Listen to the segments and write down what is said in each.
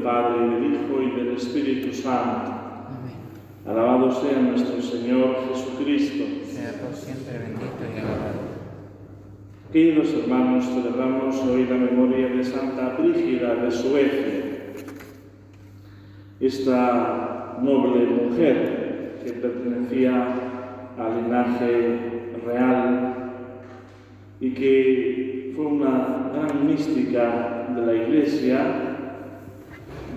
Padre, y del Hijo, y del Espíritu Santo. Amén. Alabado sea nuestro Señor Jesucristo. Sea por siempre bendito y alabado. Queridos hermanos, celebramos hoy la memoria de Santa Brígida de Suecia. Esta noble mujer que pertenecía al linaje real y que fue una gran mística de la Iglesia,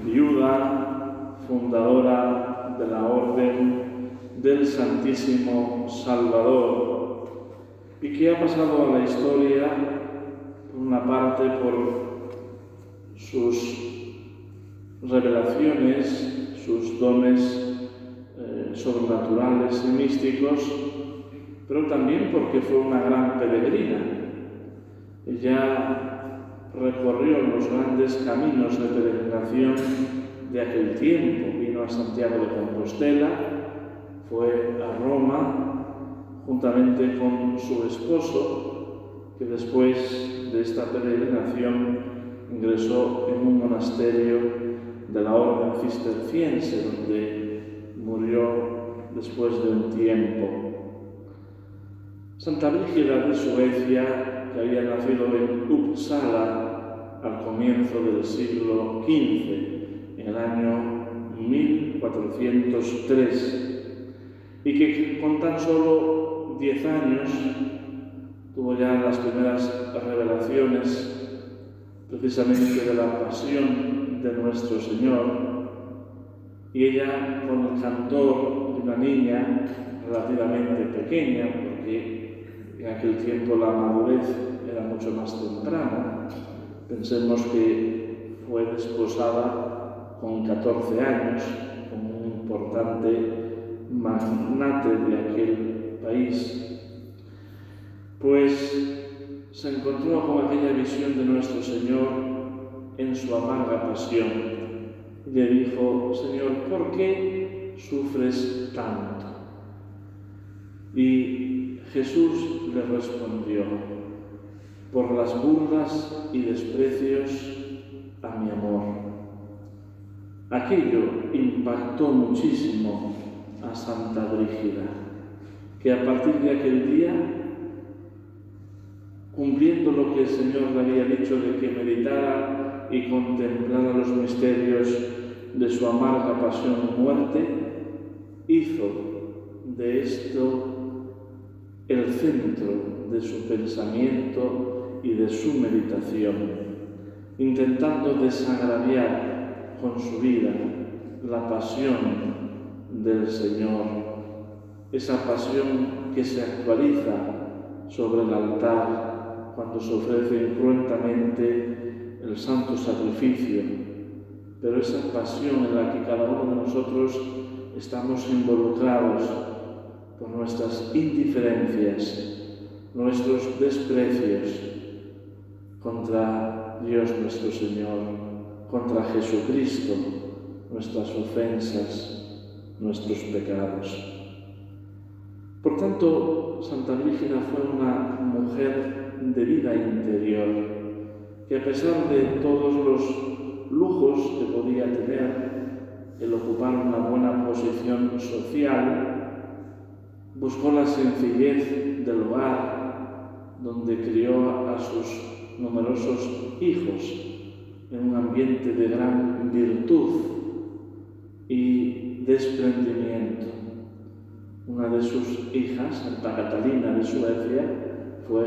viuda, fundadora de la Orden del Santísimo Salvador, y que ha pasado a la historia, por una parte, por sus revelaciones, sus dones sobrenaturales y místicos, pero también porque fue una gran peregrina. Ella recorrió los grandes caminos de peregrinación de aquel tiempo. Vino a Santiago de Compostela, fue a Roma, juntamente con su esposo, que después de esta peregrinación ingresó en un monasterio de la Orden Cisterciense, donde murió después de un tiempo. Santa Brígida de Suecia, que había nacido en Uppsala al comienzo del siglo XV, en el año 1403, y que con tan solo 10 años tuvo ya las primeras revelaciones precisamente de la pasión de nuestro Señor, y ella, con el cantor de una niña relativamente pequeña, porque en aquel tiempo la madurez era mucho más temprana, pensemos que fue desposada con 14 años, con un importante magnate de aquel país, pues se encontró con aquella visión de nuestro Señor en su amarga pasión. Y le dijo: Señor, ¿por qué sufres tanto? Y Jesús le respondió: por las burlas y desprecios a mi amor. Aquello impactó muchísimo a Santa Brígida, que a partir de aquel día, cumpliendo lo que el Señor le había dicho de que meditara y contemplara los misterios de su amarga pasión y muerte, hizo de esto el centro de su pensamiento y de su meditación, intentando desagraviar con su vida la pasión del Señor, esa pasión que se actualiza sobre el altar cuando se ofrece incruentamente el santo sacrificio, pero esa pasión en la que cada uno de nosotros estamos involucrados por nuestras indiferencias, nuestros desprecios contra Dios nuestro Señor, contra Jesucristo, nuestras ofensas, nuestros pecados. Por tanto, Santa Brígida fue una mujer de vida interior, que a pesar de todos los lujos que podía tener, el ocupar una buena posición social, buscó la sencillez del hogar, donde crió a sus numerosos hijos en un ambiente de gran virtud y desprendimiento. Una de sus hijas, Santa Catalina de Suecia, fue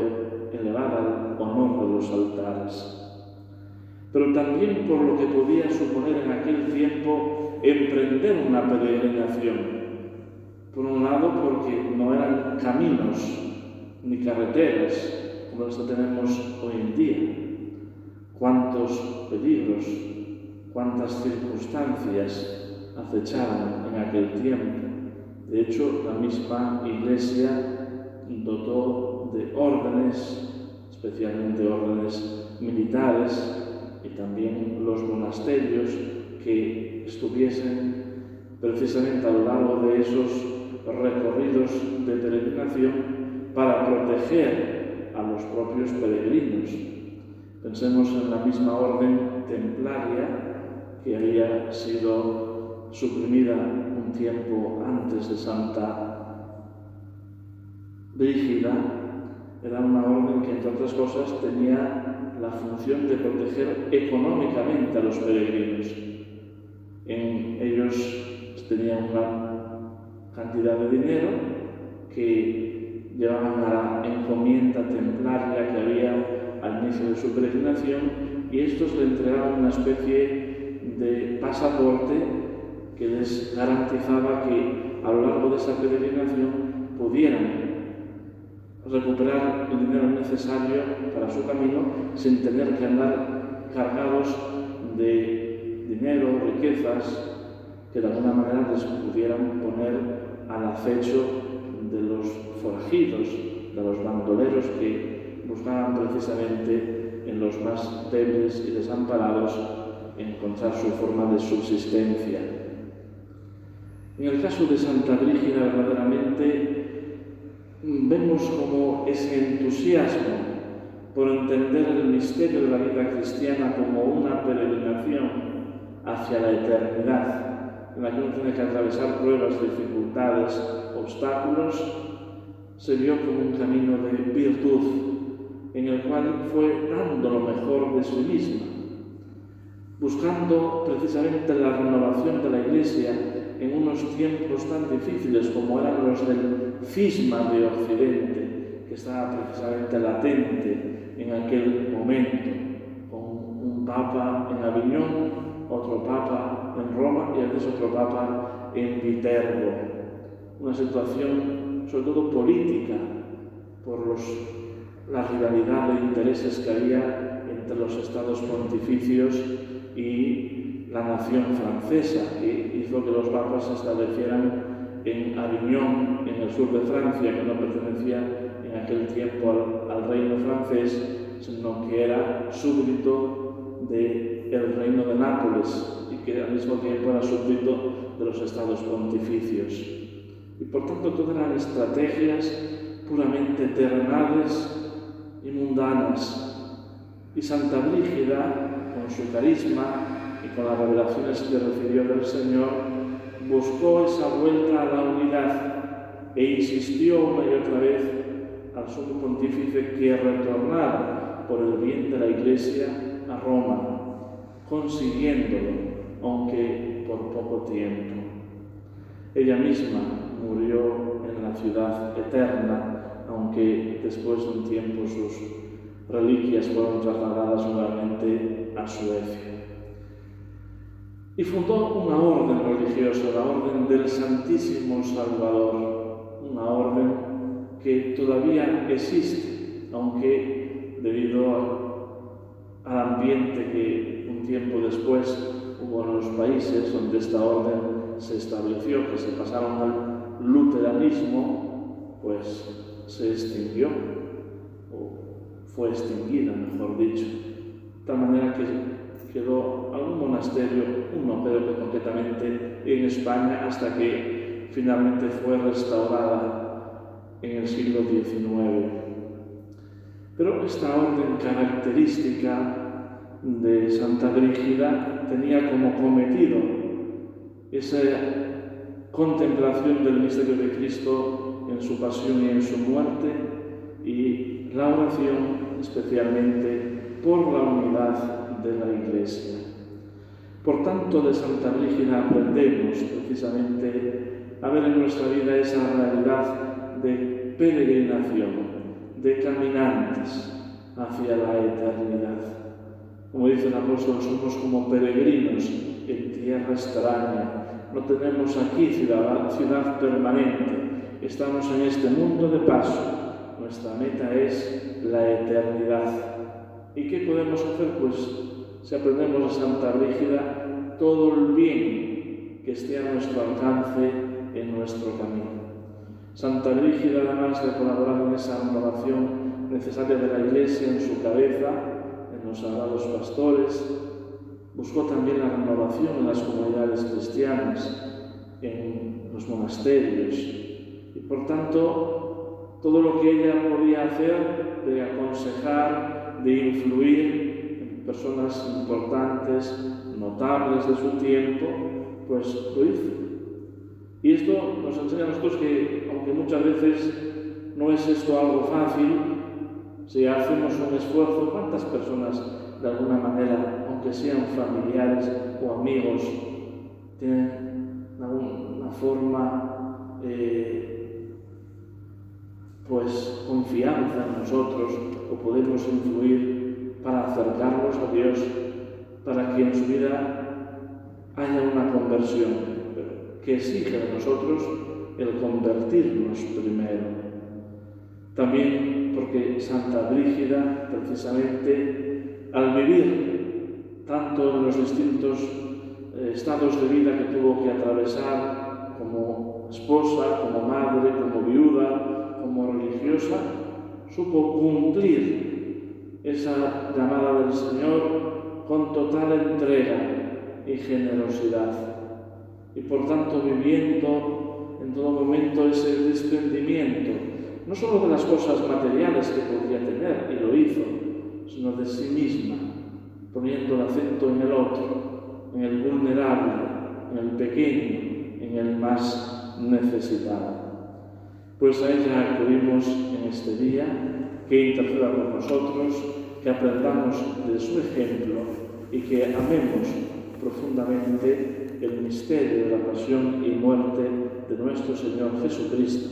elevada al honor de los altares. Pero también por lo que podía suponer en aquel tiempo emprender una peregrinación. Por un lado, porque no eran caminos ni carreteras como las que tenemos hoy en día. Cuántos peligros, cuántas circunstancias acechaban en aquel tiempo. De hecho, la misma Iglesia dotó de órdenes, especialmente órdenes militares, y también los monasterios que estuviesen precisamente a lo largo de esos recorridos de peregrinación para proteger a los propios peregrinos. Pensemos en la misma orden templaria que había sido suprimida un tiempo antes de Santa Brígida. Era una orden que, entre otras cosas, tenía la función de proteger económicamente a los peregrinos. Ellos tenían una cantidad de dinero que llevaban a la encomienda templaria que había al inicio de su peregrinación, y estos le entregaban una especie de pasaporte que les garantizaba que a lo largo de esa peregrinación pudieran recuperar el dinero necesario para su camino sin tener que andar cargados de dinero, riquezas, que de alguna manera les pudieran poner al acecho de los forajidos, de los bandoleros que buscaban precisamente en los más débiles y desamparados encontrar su forma de subsistencia. En el caso de Santa Brígida, verdaderamente vemos como ese entusiasmo por entender el misterio de la vida cristiana como una peregrinación hacia la eternidad, en la que uno tiene que atravesar pruebas, dificultades, obstáculos, se vio como un camino de virtud, en el cual fue dando lo mejor de sí misma, buscando precisamente la renovación de la Iglesia en unos tiempos tan difíciles como eran los del cisma de Occidente, que estaba precisamente latente en aquel momento, con un papa en Aviñón, otro papa en Roma y a veces otro papa en Viterbo. Una situación sobre todo política, por la rivalidad de intereses que había entre los estados pontificios y la nación francesa, que hizo que los papas se establecieran en Aviñón, en el sur de Francia, que no pertenecía en aquel tiempo al reino francés, sino que era súbdito del reino de Nápoles y que al mismo tiempo era súbdito de los estados pontificios. Y por tanto todas eran estrategias puramente terrenales y mundanas. Y Santa Brígida, con su carisma y con las revelaciones que recibió del Señor, buscó esa vuelta a la unidad e insistió una y otra vez al sumo pontífice que retornara por el bien de la Iglesia a Roma, consiguiéndolo, aunque por poco tiempo. Ella misma murió en la ciudad eterna, aunque después de un tiempo sus reliquias fueron trasladadas nuevamente a Suecia. Y fundó una orden religiosa, la Orden del Santísimo Salvador, una orden que todavía existe, aunque debido al ambiente que un tiempo después hubo en los países donde esta orden se estableció, que se pasaron al luteranismo, pues se extinguió, o fue extinguida, mejor dicho, de tal manera que quedó algún monasterio, uno creo que concretamente en España, hasta que finalmente fue restaurada en el siglo XIX. Pero esta orden característica de Santa Brígida tenía como cometido esa contemplación del misterio de Cristo en su pasión y en su muerte, y la oración especialmente por la unidad de la Iglesia. Por tanto, de Santa Brígida aprendemos precisamente a ver en nuestra vida esa realidad de peregrinación, de caminantes hacia la eternidad. Como dice el apóstol, somos como peregrinos en tierra extraña. No tenemos aquí ciudad permanente. Estamos en este mundo de paso. Nuestra meta es la eternidad. ¿Y qué podemos hacer? Pues si aprendemos de Santa Brígida, todo el bien que esté a nuestro alcance en nuestro camino. Santa Brígida, además de colaborar en esa renovación necesaria de la Iglesia en su cabeza, en los sagrados pastores, buscó también la renovación en las comunidades cristianas, en los monasterios, y por tanto todo lo que ella podía hacer de aconsejar, de influir personas importantes, notables de su tiempo, pues lo hizo. Y esto nos enseña a nosotros que, aunque muchas veces no es esto algo fácil, si hacemos un esfuerzo, ¿cuántas personas de alguna manera, aunque sean familiares o amigos, tienen alguna forma pues confianza en nosotros o podemos influir para acercarnos a Dios, para que en su vida haya una conversión que exige de nosotros el convertirnos primero? También porque Santa Brígida, precisamente, al vivir tanto en los distintos estados de vida que tuvo que atravesar como esposa, como madre, como viuda, como religiosa, supo cumplir esa llamada del Señor con total entrega y generosidad. Y por tanto viviendo en todo momento ese desprendimiento, no solo de las cosas materiales que podía tener, y lo hizo, sino de sí misma, poniendo el acento en el otro, en el vulnerable, en el pequeño, en el más necesitado. Pues a ella acudimos en este día, que interceda por nosotros, que aprendamos de su ejemplo y que amemos profundamente el misterio de la pasión y muerte de nuestro Señor Jesucristo,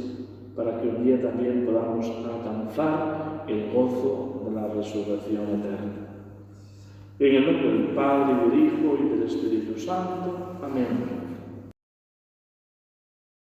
para que un día también podamos alcanzar el gozo de la resurrección eterna. En el nombre del Padre, y del Hijo, y del Espíritu Santo. Amén.